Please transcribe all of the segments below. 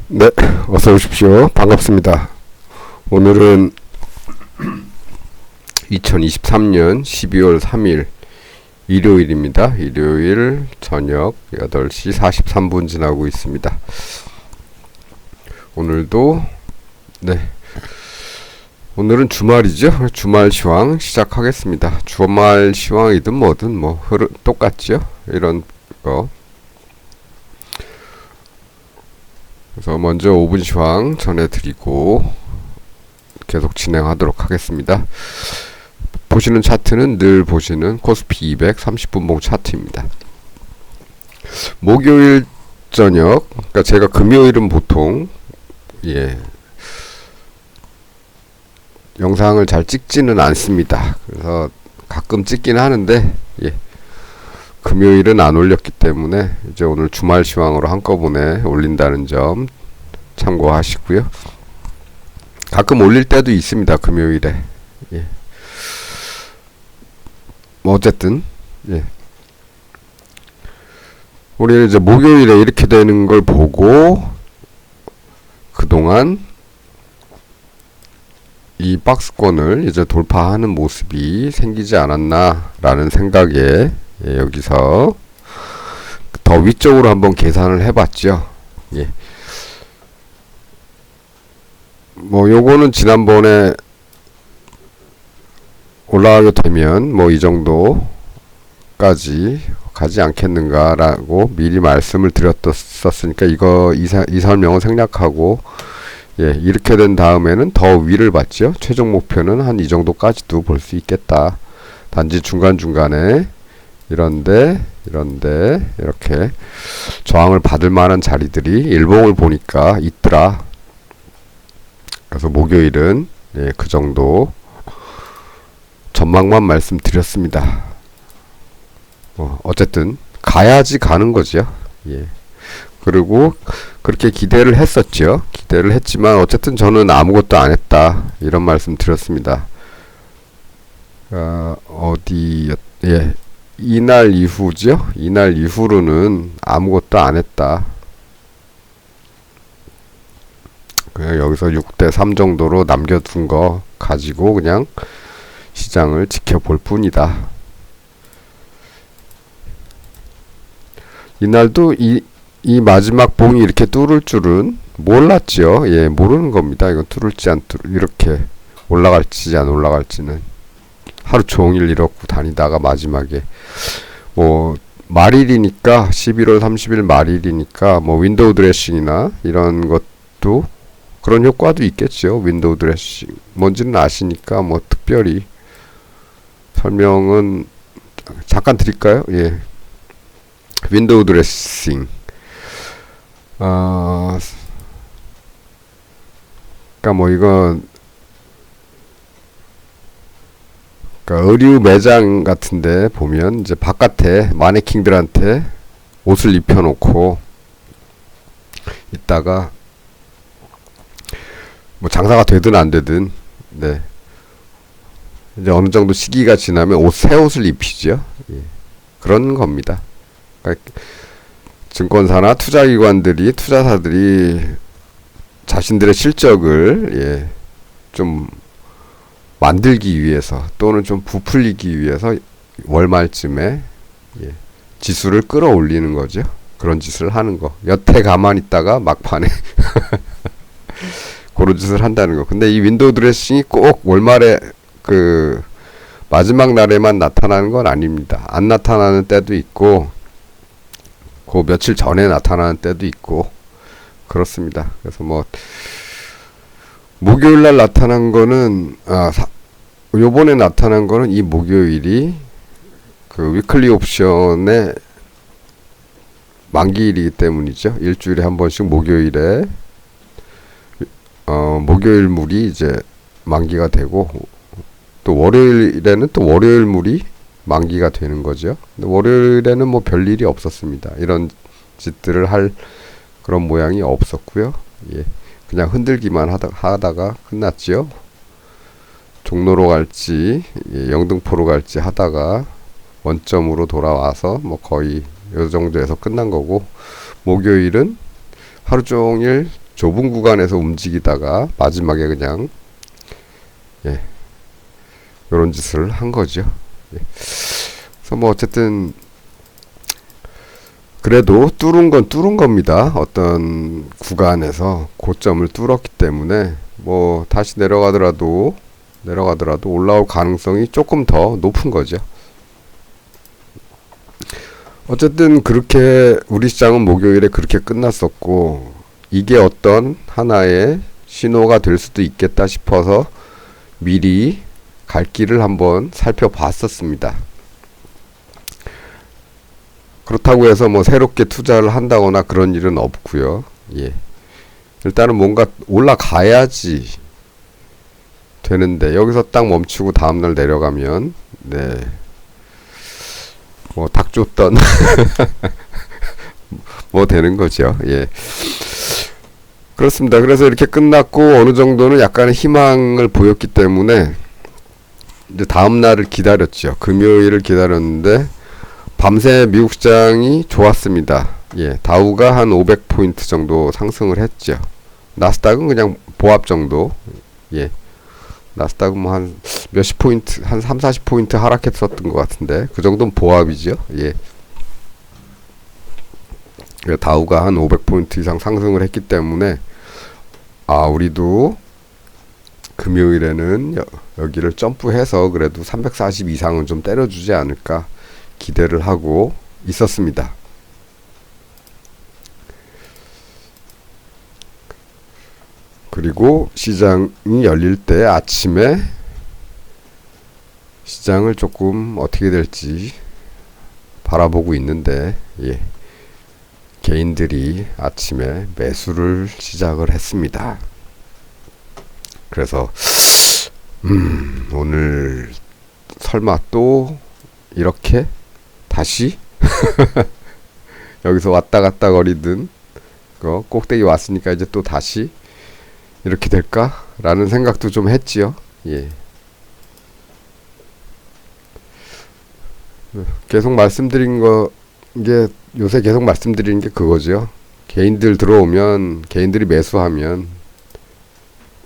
네, 어서 오십시오. 반갑습니다. 오늘은 2023년 12월 3일 일요일입니다. 일요일 저녁 8시 43분 지나고 있습니다. 오늘은 주말이죠. 주말 시황 시작하겠습니다. 주말 시황이든 뭐든 똑같죠. 이런 거. 그래서 먼저 5분 시황 전해드리고 계속 진행하도록 하겠습니다. 보시는 차트는 늘 보시는 코스피 200 30분봉 차트입니다. 목요일 저녁, 그러니까 제가 금요일은 보통 영상을 잘 찍지는 않습니다. 그래서 가끔 찍긴 하는데 금요일은 안 올렸기 때문에 이제 오늘 주말 시황으로 한꺼번에 올린다는 점 참고하시고요. 가끔 올릴 때도 있습니다. 금요일에. 어쨌든 우리는 이제 목요일에 이렇게 되는 걸 보고 그동안 이 박스권을 이제 돌파하는 모습이 생기지 않았나 라는 생각에 여기서 더 위쪽으로 한번 계산을 해봤죠. 요거는 지난번에 올라가게 되면 이 정도까지 가지 않겠는가 라고 미리 말씀을 드렸었으니까 이 설명은 생략하고 이렇게 된 다음에는 더 위를 봤죠. 최종 목표는 한 이 정도까지도 볼 수 있겠다. 단지 중간중간에 이런데 이렇게 저항을 받을 만한 자리들이 일봉을 보니까 있더라. 그래서 목요일은 그 정도 전망만 말씀드렸습니다. 어쨌든 가야지 가는 거죠. 그리고 그렇게 기대를 했었죠. 기대를 했지만 어쨌든 저는 아무것도 안 했다 이런 말씀 드렸습니다. 이날 이후죠. 이날 이후로는 아무것도 안 했다. 그냥 여기서 6대 3 정도로 남겨둔 거 가지고 그냥 시장을 지켜볼 뿐이다. 이날도 이 마지막 봉이 이렇게 뚫을 줄은 몰랐죠. 모르는 겁니다. 이건 뚫을지 안 이렇게 올라갈지 안 올라갈지는 하루 종일 이렇고 다니다가 마지막에 말일이니까 11월 30일 말일이니까 윈도우 드레싱이나 이런 것도 그런 효과도 있겠죠. 윈도우 드레싱 뭔지는 아시니까 특별히 설명은 잠깐 드릴까요? 윈도우 드레싱 그러니까 이건 의류 매장 같은데 보면 이제 바깥에 마네킹들한테 옷을 입혀놓고 있다가 장사가 되든 안 되든 이제 어느 정도 시기가 지나면 새 옷을 입히죠. 그런 겁니다. 그러니까 증권사나 투자사들이 자신들의 실적을 좀 만들기 위해서 또는 좀 부풀리기 위해서 월말쯤에 지수를 끌어올리는 거죠. 그런 짓을 하는 거. 여태 가만히 있다가 막판에 그런 짓을 한다는 거. 근데 이 윈도우 드레싱이 꼭 월말에 마지막 날에만 나타나는 건 아닙니다. 안 나타나는 때도 있고 그 며칠 전에 나타나는 때도 있고 그렇습니다. 그래서 목요일날 나타난 거는 요번에 나타난 거는 이 목요일이 위클리 옵션의 만기일이기 때문이죠. 일주일에 한 번씩 목요일에 목요일물이 이제 만기가 되고 또 월요일에는 또 월요일물이 만기가 되는 거죠. 근데 월요일에는 별일이 없었습니다. 이런 짓들을 할 그런 모양이 없었고요. 그냥 흔들기만 하다가 끝났지요. 종로로 갈지 영등포로 갈지 하다가 원점으로 돌아와서 거의 요 정도에서 끝난 거고, 목요일은 하루 종일 좁은 구간에서 움직이다가 마지막에 그냥 예, 요런 짓을 한 거죠. 예. 그래서 뭐 어쨌든 그래도 뚫은 건 뚫은 겁니다. 어떤 구간에서 고점을 뚫었기 때문에 뭐 다시 내려가더라도 올라올 가능성이 조금 더 높은 거죠. 어쨌든 그렇게 우리 시장은 목요일에 그렇게 끝났었고, 이게 어떤 하나의 신호가 될 수도 있겠다 싶어서 미리 갈 길을 한번 살펴봤었습니다. 그렇다고 해서 뭐 새롭게 투자를 한다거나 그런 일은 없고요. 예. 일단은 뭔가 올라가야지 되는데 여기서 딱 멈추고 다음날 내려가면 네. 뭐 닭 줬던 뭐 되는 거죠. 예. 그렇습니다. 그래서 이렇게 끝났고 어느 정도는 약간의 희망을 보였기 때문에 이제 다음 날을 기다렸죠. 금요일을 기다렸는데 밤새 미국 시장이 좋았습니다. 예, 다우가 한 500포인트 정도 상승을 했죠. 나스닥은 그냥 보합 정도. 예. 나스닥은 뭐 한 몇십 포인트, 한 3, 40포인트 하락했었던 것 같은데 그 정도는 보합이죠. 예. 다우가 한 500포인트 이상 상승을 했기 때문에 우리도 금요일에는 여기를 점프해서 그래도 340 이상은 좀 때려주지 않을까 기대를 하고 있었습니다. 그리고 시장이 열릴 때 아침에 시장을 조금 어떻게 될지 바라보고 있는데 예. 개인들이 아침에 매수를 시작을 했습니다. 그래서 오늘 설마 또 이렇게 다시 여기서 왔다 갔다 거리던 거 꼭대기 왔으니까 이제 또 다시 이렇게 될까? 라는 생각도 좀 했지요. 예. 계속 말씀드린 거, 이게 요새 계속 말씀드리는 게 그거죠. 개인들 들어오면, 개인들이 매수하면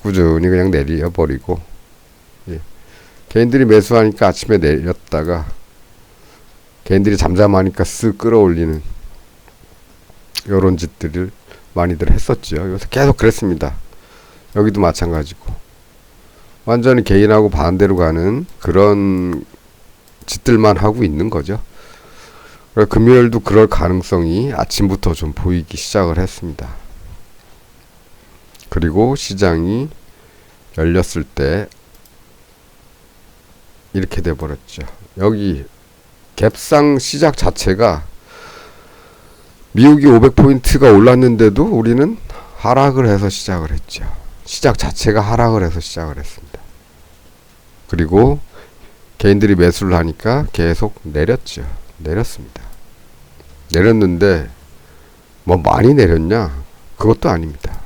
꾸준히 그냥 내려버리고, 예. 개인들이 매수하니까 아침에 내렸다가, 개인들이 잠잠하니까 쓱 끌어올리는, 요런 짓들을 많이들 했었죠. 요새 계속 그랬습니다. 여기도 마찬가지고 완전히 개인하고 반대로 가는 그런 짓들만 하고 있는 거죠. 금요일도 그럴 가능성이 아침부터 좀 보이기 시작을 했습니다. 그리고 시장이 열렸을 때 이렇게 돼버렸죠. 여기 갭상 시작 자체가 미국이 500포인트가 올랐는데도 우리는 하락을 해서 시작을 했죠. 시작 자체가 하락을 해서 시작을 했습니다. 그리고 개인들이 매수를 하니까 계속 내렸죠. 내렸습니다. 내렸는데 뭐 많이 내렸냐? 그것도 아닙니다.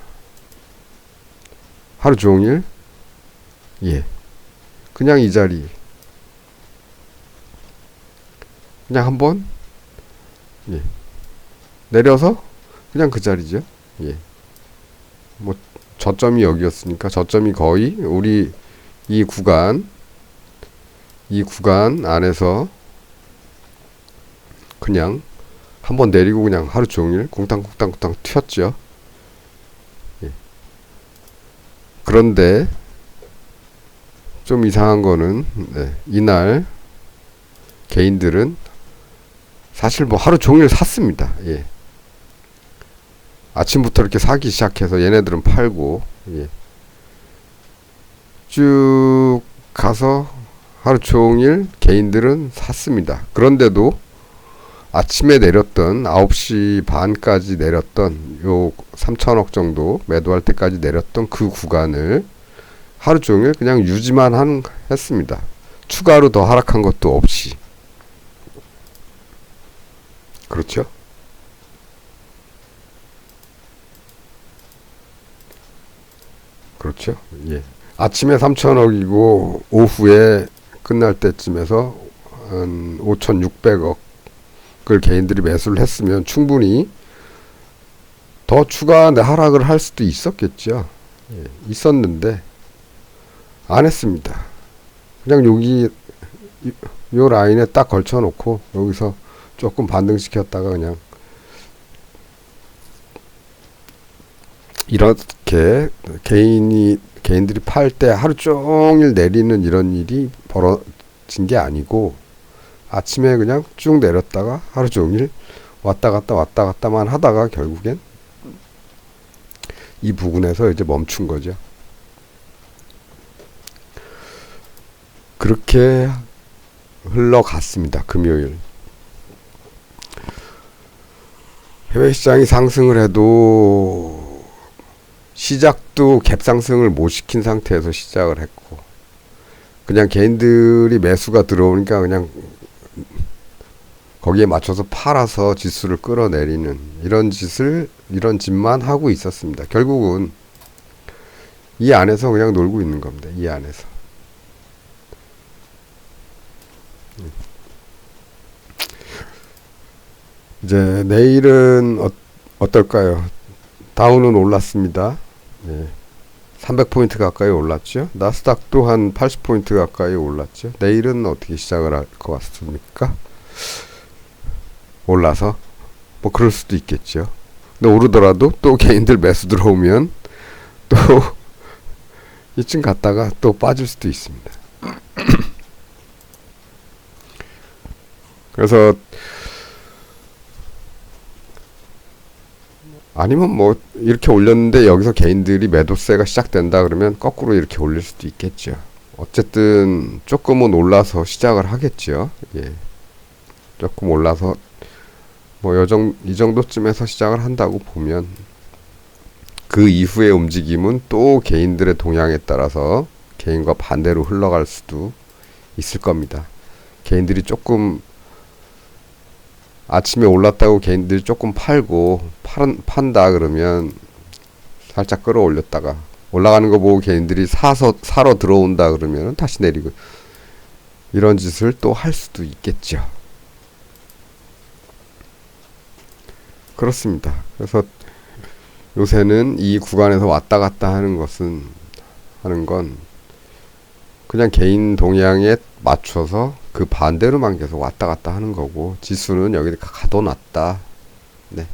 하루 종일 예, 그냥 이 자리 그냥 한번 예, 내려서 그냥 그 자리죠. 예. 뭐 저점이 여기였으니까 저점이 거의 우리 이 구간 안에서 그냥 한번 내리고 그냥 하루 종일 쿵땅쿵땅쿵땅 튀었죠. 예. 그런데 좀 이상한 거는 이날 개인들은 사실 뭐 하루 종일 샀습니다. 예. 아침부터 이렇게 사기 시작해서 얘네들은 팔고 예. 쭉 가서 하루 종일 개인들은 샀습니다. 그런데도 아침에 내렸던 9시 반까지 내렸던 요 3천억 정도 매도할 때까지 내렸던 그 구간을 하루 종일 그냥 유지만 했습니다. 추가로 더 하락한 것도 없이. 그렇죠? 그렇죠. 예. 아침에 3천억이고 오후에 끝날 때쯤에서 한 5,600억을 개인들이 매수를 했으면 충분히 더 추가 하락을 할 수도 있었겠죠. 예, 있었는데 안 했습니다. 그냥 여기 요 라인에 딱 걸쳐 놓고 여기서 조금 반등시켰다가 그냥 이렇게 개인들이 팔 때 하루 종일 내리는 이런 일이 벌어진 게 아니고 아침에 그냥 쭉 내렸다가 하루 종일 왔다 갔다만 하다가 결국엔 이 부분에서 이제 멈춘 거죠. 그렇게 흘러갔습니다. 금요일. 해외 시장이 상승을 해도 시작도 갭 상승을 못 시킨 상태에서 시작을 했고 그냥 개인들이 매수가 들어오니까 그냥 거기에 맞춰서 팔아서 지수를 끌어내리는 이런 짓만 하고 있었습니다. 결국은 이 안에서 그냥 놀고 있는 겁니다. 이 안에서. 이제 내일은 어떨까요? 다우는 올랐습니다. 네. 300포인트 가까이 올랐죠. 나스닥도 한 80포인트 가까이 올랐죠. 내일은 어떻게 시작을 할 것 같습니까? 올라서 뭐 그럴 수도 있겠죠. 근데 오르더라도 또 개인들 매수 들어오면 또 이쯤 갔다가 또 빠질 수도 있습니다. 그래서 아니면 뭐 이렇게 올렸는데 여기서 개인들이 매도세가 시작된다 그러면 거꾸로 이렇게 올릴 수도 있겠죠. 어쨌든 조금은 올라서 시작을 하겠죠. 예. 조금 올라서 뭐 이 정도쯤에서 시작을 한다고 보면 그 이후의 움직임은 또 개인들의 동향에 따라서 개인과 반대로 흘러갈 수도 있을 겁니다. 개인들이 조금 아침에 올랐다고 개인들이 조금 팔고 판다 그러면 살짝 끌어올렸다가 올라가는 거 보고 개인들이 사러 들어온다 그러면 다시 내리고 이런 짓을 또 할 수도 있겠죠. 그렇습니다. 그래서 요새는 이 구간에서 왔다 갔다 하는 건 그냥 개인 동향에 맞춰서 그 반대로만 계속 왔다 갔다 하는 거고 지수는 여기 가둬놨다. 네.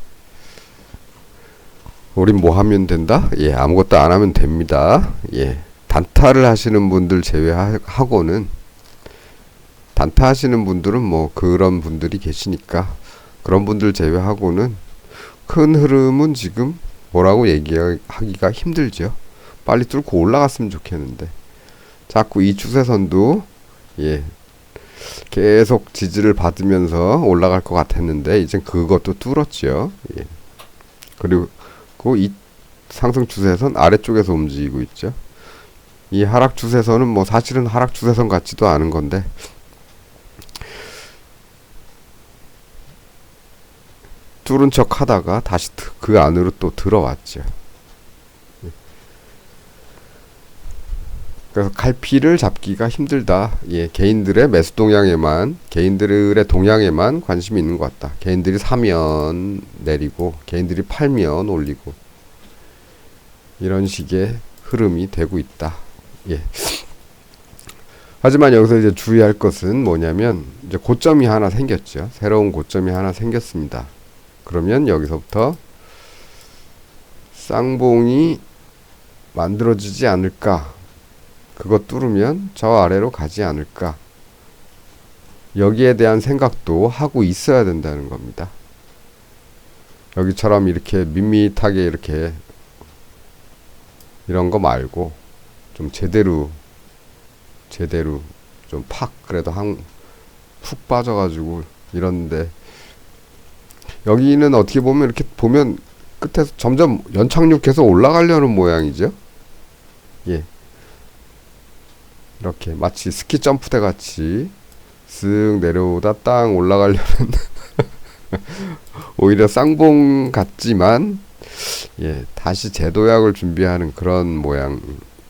우린 뭐 하면 된다? 예, 아무것도 안 하면 됩니다. 예. 단타를 하시는 분들 제외하고는 단타 하시는 분들은 뭐 그런 분들이 계시니까 그런 분들 제외하고는 큰 흐름은 지금 뭐라고 얘기하기가 힘들죠. 빨리 뚫고 올라갔으면 좋겠는데 자꾸 이 추세선도 예 계속 지지를 받으면서 올라갈 것 같았는데 이제 그것도 뚫었죠. 예. 그리고 이 상승 추세선 아래쪽에서 움직이고 있죠. 이 하락 추세선은 뭐 사실은 하락 추세선 같지도 않은 건데 뚫은 척 하다가 다시 그 안으로 또 들어왔죠. 그래서 갈피를 잡기가 힘들다. 예, 개인들의 매수 동향에만, 개인들의 동향에만 관심이 있는 것 같다. 개인들이 사면 내리고, 개인들이 팔면 올리고, 이런 식의 흐름이 되고 있다. 예. 하지만 여기서 이제 주의할 것은 뭐냐면, 이제 고점이 하나 생겼죠. 새로운 고점이 하나 생겼습니다. 그러면 여기서부터 쌍봉이 만들어지지 않을까? 그거 뚫으면 저 아래로 가지 않을까? 여기에 대한 생각도 하고 있어야 된다는 겁니다. 여기처럼 이렇게 밋밋하게 이렇게 이런 거 말고 좀 제대로 좀 팍 그래도 푹 빠져가지고 이런데 여기는 어떻게 보면 이렇게 보면 끝에서 점점 연착륙해서 올라가려는 모양이죠. 예. 이렇게 마치 스키 점프대 같이 쓱 내려오다 땅 올라가려는 오히려 쌍봉 같지만 예, 다시 재도약을 준비하는 그런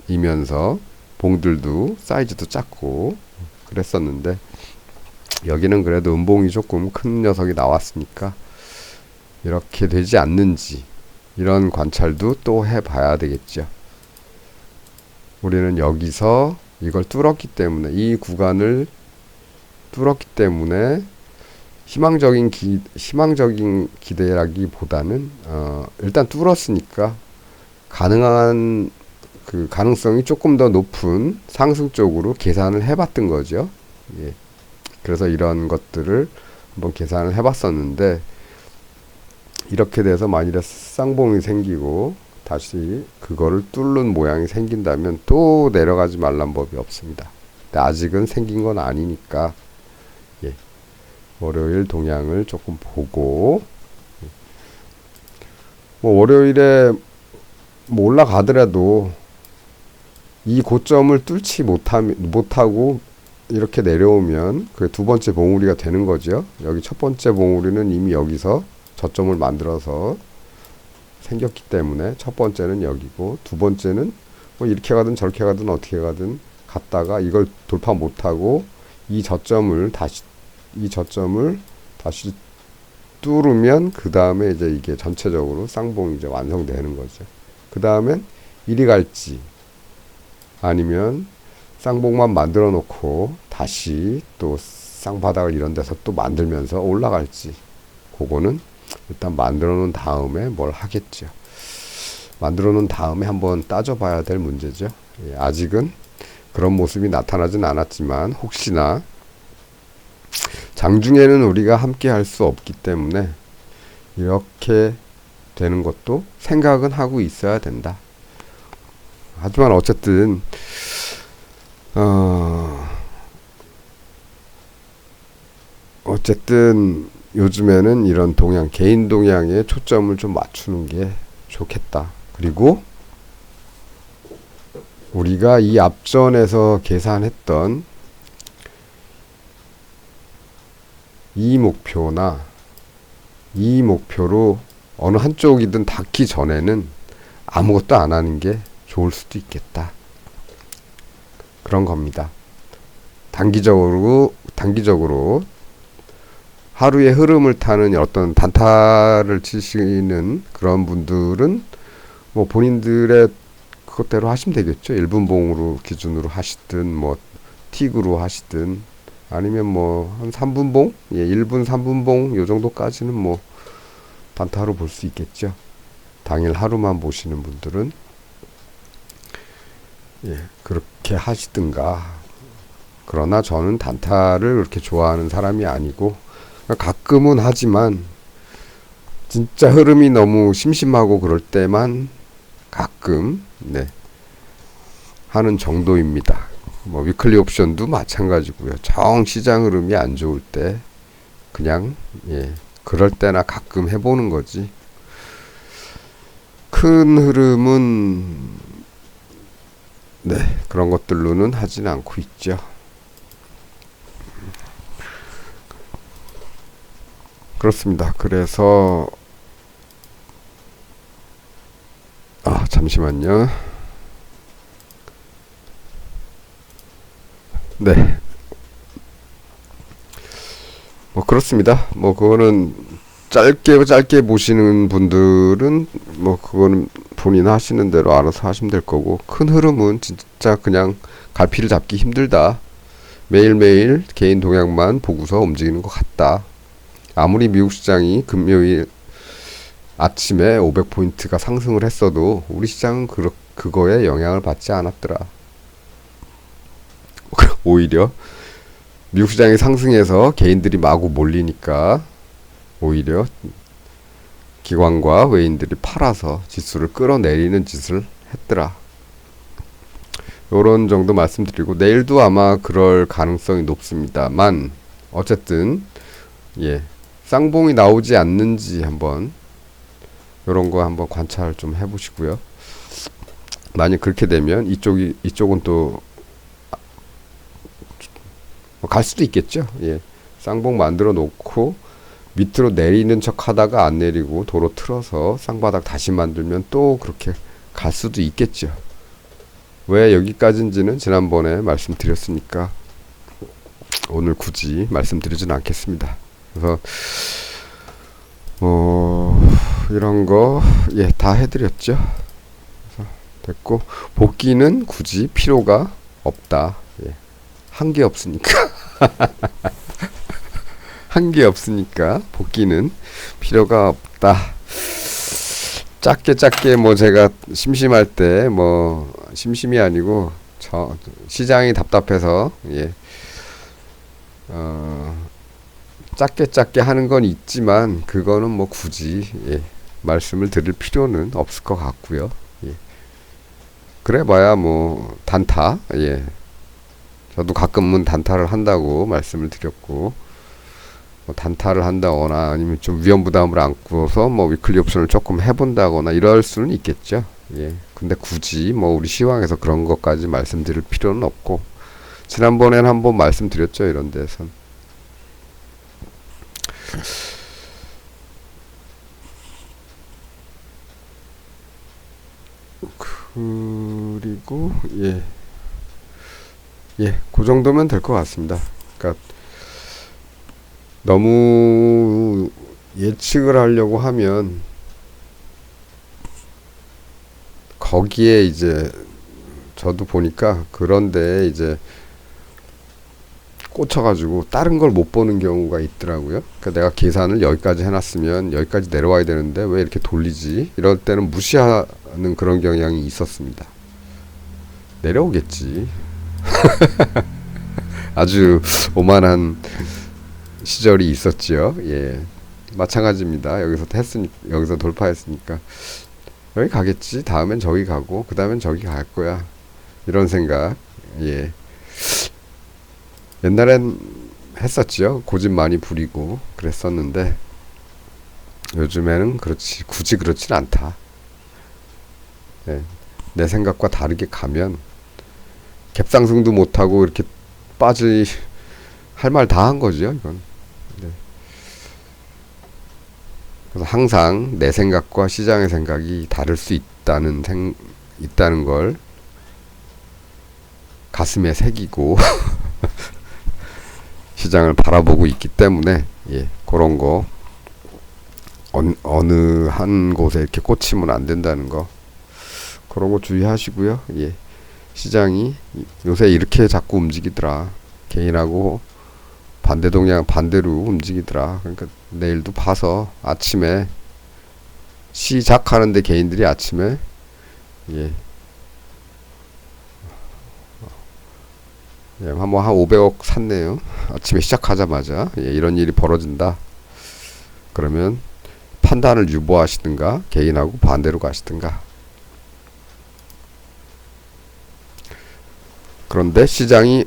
모양이면서 봉들도 사이즈도 작고 그랬었는데 여기는 그래도 음봉이 조금 큰 녀석이 나왔으니까 이렇게 되지 않는지 이런 관찰도 또 해봐야 되겠죠. 우리는 여기서 이걸 뚫었기 때문에, 이 구간을 뚫었기 때문에 희망적인 기대라기보다는 일단 뚫었으니까 가능한 그 가능성이 조금 더 높은 상승 쪽으로 계산을 해봤던 거죠. 예. 그래서 이런 것들을 한번 계산을 해봤었는데, 이렇게 돼서 만일에 쌍봉이 생기고 다시 그거를 뚫는 모양이 생긴다면 또 내려가지 말란 법이 없습니다. 근데 아직은 생긴 건 아니니까, 예. 월요일 동향을 조금 보고, 뭐 월요일에 뭐 올라가더라도 이 고점을 뚫지 못하고 이렇게 내려오면 그 두 번째 봉우리가 되는 거죠. 여기 첫 번째 봉우리는 이미 여기서 저점을 만들어서 생겼기 때문에 첫 번째는 여기고, 두 번째는 뭐 이렇게 가든 저렇게 가든 어떻게 가든 갔다가 이걸 돌파 못하고 이 저점을 다시 뚫으면 그 다음에 이제 이게 전체적으로 쌍봉이 이제 완성되는 거죠. 그 다음엔 이리 갈지 아니면 쌍봉만 만들어 놓고 다시 또 쌍바닥을 이런 데서 또 만들면서 올라갈지, 그거는 일단 만들어 놓은 다음에 뭘 하겠죠. 만들어 놓은 다음에 한번 따져봐야 될 문제죠. 예, 아직은 그런 모습이 나타나진 않았지만 혹시나 장중에는 우리가 함께 할 수 없기 때문에 이렇게 되는 것도 생각은 하고 있어야 된다. 하지만 어쨌든 요즘에는 이런 동향, 개인 동향에 초점을 좀 맞추는 게 좋겠다. 그리고 우리가 이 앞전에서 계산했던 이 목표로 어느 한쪽이든 닿기 전에는 아무것도 안 하는 게 좋을 수도 있겠다. 그런 겁니다. 단기적으로 하루의 흐름을 타는 어떤 단타를 치시는 그런 분들은 뭐 본인들의 그것대로 하시면 되겠죠. 1분 봉으로 기준으로 하시든 뭐 틱으로 하시든 아니면 뭐 한 3분 봉, 1분 3분 봉 요 정도까지는 뭐 단타로 볼 수 있겠죠. 당일 하루만 보시는 분들은 그렇게 하시든가. 그러나 저는 단타를 그렇게 좋아하는 사람이 아니고 가끔은 하지만 진짜 흐름이 너무 심심하고 그럴 때만 가끔 하는 정도입니다. 뭐 위클리 옵션도 마찬가지고요. 정 시장 흐름이 안 좋을 때 그냥 그럴 때나 가끔 해보는 거지. 큰 흐름은 그런 것들로는 하진 않고 있죠. 그렇습니다. 그래서 잠시만요. 뭐 그렇습니다. 뭐 그거는 짧게 보시는 분들은 뭐 그거는 본인 하시는 대로 알아서 하시면 될 거고, 큰 흐름은 진짜 그냥 갈피를 잡기 힘들다. 매일매일 개인 동향만 보고서 움직이는 것 같다. 아무리 미국 시장이 금요일 아침에 500포인트가 상승을 했어도 우리 시장은 그거에 영향을 받지 않았더라. 오히려 미국 시장이 상승해서 개인들이 마구 몰리니까 오히려 기관과 외인들이 팔아서 지수를 끌어내리는 짓을 했더라. 요런 정도 말씀드리고, 내일도 아마 그럴 가능성이 높습니다만 어쨌든 쌍봉이 나오지 않는지 한번 요런 거 한번 관찰 좀 해보시고요. 만약 그렇게 되면 이쪽은 또 갈 수도 있겠죠. 쌍봉 만들어 놓고 밑으로 내리는 척 하다가 안 내리고 도로 틀어서 쌍바닥 다시 만들면 또 그렇게 갈 수도 있겠죠. 왜 여기까지인지는 지난번에 말씀드렸으니까 오늘 굳이 말씀드리진 않겠습니다. 그래서 이런 거, 예, 다 해드렸죠. 됐고, 복귀는 굳이 필요가 없다. 예. 한 게 없으니까. 한 게 없으니까 복귀는 필요가 없다. 짧게 뭐 제가 심심할 때 뭐 심심이 아니고 저 시장이 답답해서 예. 짧게 하는 건 있지만 그거는 뭐 굳이 예. 말씀을 드릴 필요는 없을 것 같고요. 예. 그래봐야 뭐 단타 예. 저도 가끔은 단타를 한다고 말씀을 드렸고 뭐 단타를 한다거나 아니면 좀 위험 부담을 안고서 뭐 위클리 옵션을 조금 해본다거나 이럴 수는 있겠죠. 예. 근데 굳이 뭐 우리 시황에서 그런 것까지 말씀드릴 필요는 없고 지난번엔 한번 말씀드렸죠. 이런 데선 그리고 그 정도면 될 것 같습니다. 그러니까 너무 예측을 하려고 하면 거기에 이제 저도 보니까 그런데 이제 꽂혀가지고 다른 걸 못 보는 경우가 있더라고요. 그러니까 내가 계산을 여기까지 해놨으면 여기까지 내려와야 되는데 왜 이렇게 돌리지? 이럴 때는 무시하는 그런 경향이 있었습니다. 내려오겠지. 아주 오만한 시절이 있었지요. 예, 마찬가지입니다. 여기서 돌파했으니까 여기 가겠지. 다음엔 저기 가고 그 다음엔 저기 갈 거야. 이런 생각. 예, 옛날엔 했었지요. 고집 많이 부리고 그랬었는데 요즘에는 굳이 그렇진 않다. 예, 내 생각과 다르게 가면 갭상승도 못하고 이렇게 할 말 다 한 거죠, 이건. 네. 그래서 항상 내 생각과 시장의 생각이 다를 수 있다는 걸 가슴에 새기고 시장을 바라보고 있기 때문에 예, 그런 거 어느 한 곳에 이렇게 꽂히면 안 된다는 거 그런 거 주의하시고요. 예. 시장이 요새 이렇게 자꾸 움직이더라. 개인하고 반대로 움직이더라. 그러니까 내일도 봐서 아침에 시작하는데 개인들이 아침에 예, 한번 한 500억 샀네요. 아침에 시작하자마자 예, 이런 일이 벌어진다. 그러면 판단을 유보하시든가 개인하고 반대로 가시든가. 그런데 시장이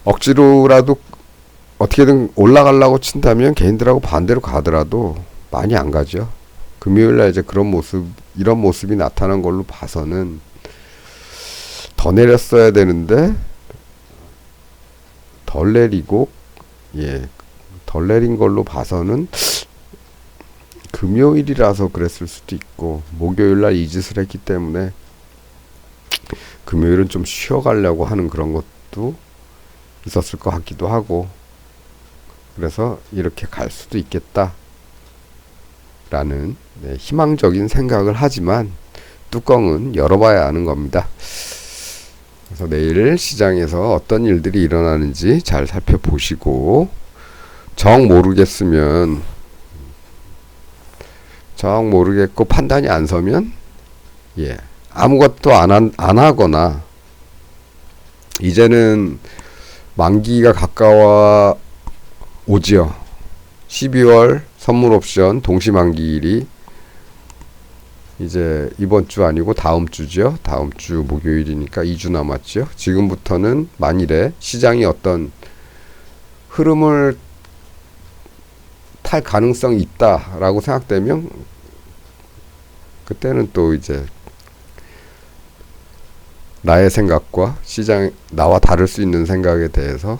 억지로라도 어떻게든 올라가려고 친다면 개인들하고 반대로 가더라도 많이 안 가죠. 금요일날 이제 이런 모습이 나타난 걸로 봐서는 더 내렸어야 되는데 덜 내리고 덜 내린 걸로 봐서는 금요일이라서 그랬을 수도 있고 목요일날 이 짓을 했기 때문에 금요일은 좀 쉬어가려고 하는 그런 것도 있었을 것 같기도 하고 그래서 이렇게 갈 수도 있겠다 라는 희망적인 생각을 하지만 뚜껑은 열어봐야 아는 겁니다. 그래서 내일 시장에서 어떤 일들이 일어나는지 잘 살펴보시고 정 모르겠고 판단이 안 서면 아무것도 안 하거나 이제는 만기가 가까워 오지요. 12월 선물 옵션 동시 만기일이 이제 이번 주 아니고 다음 주죠. 다음 주 목요일이니까 2주 남았죠. 지금부터는 만일에 시장이 어떤 흐름을 탈 가능성이 있다라고 생각되면 그때는 또 이제 나의 생각과 나와 다를 수 있는 생각에 대해서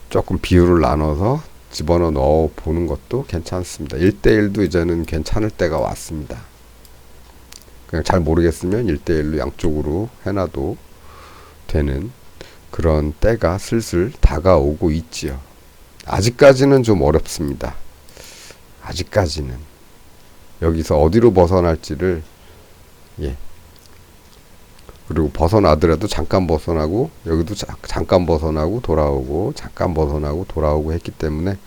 조금 비율을 나눠서 집어넣어 보는 것도 괜찮습니다. 1대1도 이제는 괜찮을 때가 왔습니다. 그냥 잘 모르겠으면 1대1로 양쪽으로 해놔도 되는 그런 때가 슬슬 다가오고 있지요. 아직까지는 좀 어렵습니다. 아직까지는 여기서 어디로 벗어날지를 예. 그리고 벗어나더라도 잠깐 벗어나고 여기도 잠깐 벗어나고 돌아오고 잠깐 벗어나고 돌아오고 했기 때문에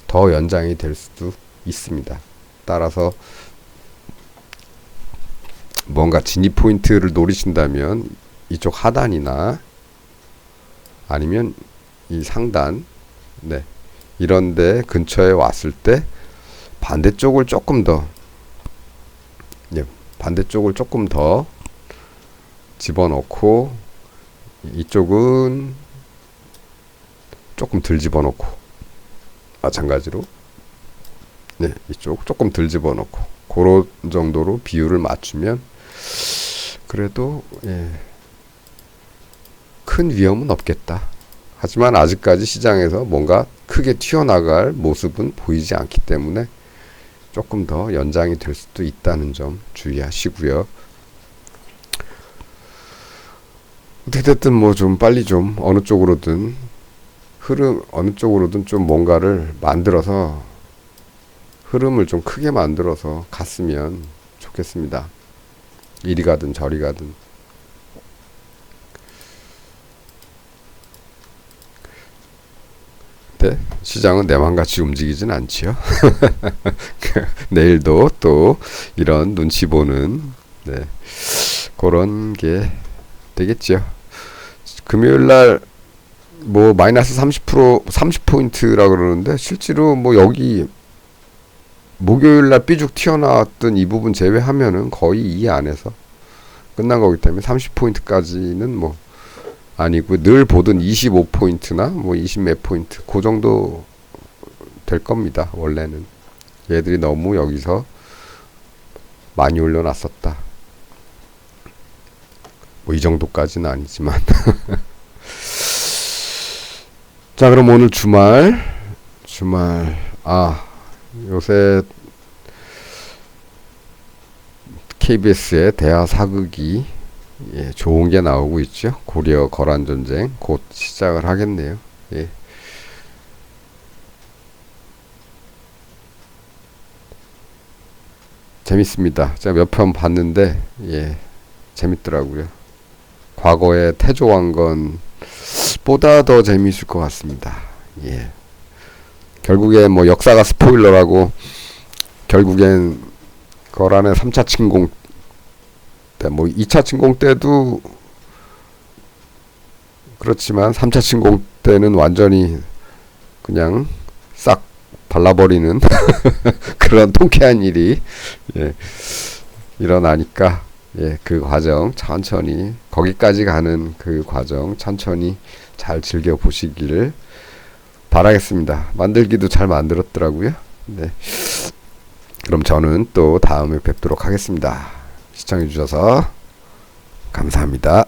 더 연장이 될 수도 있습니다. 따라서 뭔가 진입 포인트를 노리신다면 이쪽 하단이나 아니면 이 상단 네. 이런데 근처에 왔을 때 반대쪽을 조금 더 예, 반대쪽을 조금 더 집어넣고 이쪽은 조금 덜 집어넣고 마찬가지로 네, 이쪽 조금 덜 집어넣고 그런 정도로 비율을 맞추면 그래도 예, 큰 위험은 없겠다. 하지만 아직까지 시장에서 뭔가 크게 튀어나갈 모습은 보이지 않기 때문에 조금 더 연장이 될 수도 있다는 점 주의하시고요. 어떻게 됐든 뭐 좀 빨리 좀 어느 쪽으로든 어느 쪽으로든 좀 뭔가를 만들어서 흐름을 좀 크게 만들어서 갔으면 좋겠습니다. 이리 가든 저리 가든. 네, 시장은 내 맘같이 움직이진 않지요. 내일도 또 이런 눈치 보는 네, 그런 게 되겠죠. 금요일날 뭐 마이너스 30% 30포인트라 그러는데 실제로 뭐 여기 목요일날 삐죽 튀어나왔던 이 부분 제외하면은 거의 이 안에서 끝난 거기 때문에 30포인트까지는 뭐 아니고 늘 보던 25포인트나 뭐 20 몇 포인트 그 정도 될 겁니다. 원래는 얘들이 너무 여기서 많이 올려놨었다. 뭐 이 정도까지는 아니지만 자, 그럼 오늘 주말 요새 KBS의 대하 사극이 예, 좋은 게 나오고 있죠. 고려 거란 전쟁 곧 시작을 하겠네요. 예. 재밌습니다. 제가 몇 편 봤는데 예, 재밌더라고요. 과거의 태조왕건 보다 더 재미있을 것 같습니다. 예. 결국엔 뭐 역사가 스포일러라고 결국엔 거란의 3차 침공 때 뭐 2차 침공 때도 그렇지만 3차 침공 때는 완전히 그냥 싹 발라버리는 그런 통쾌한 일이 예, 일어나니까 예, 그 과정 천천히 거기까지 가는 그 과정 천천히 잘 즐겨 보시기를 바라겠습니다. 만들기도 잘 만들었더라고요. 네. 그럼 저는 또 다음에 뵙도록 하겠습니다. 시청해 주셔서 감사합니다.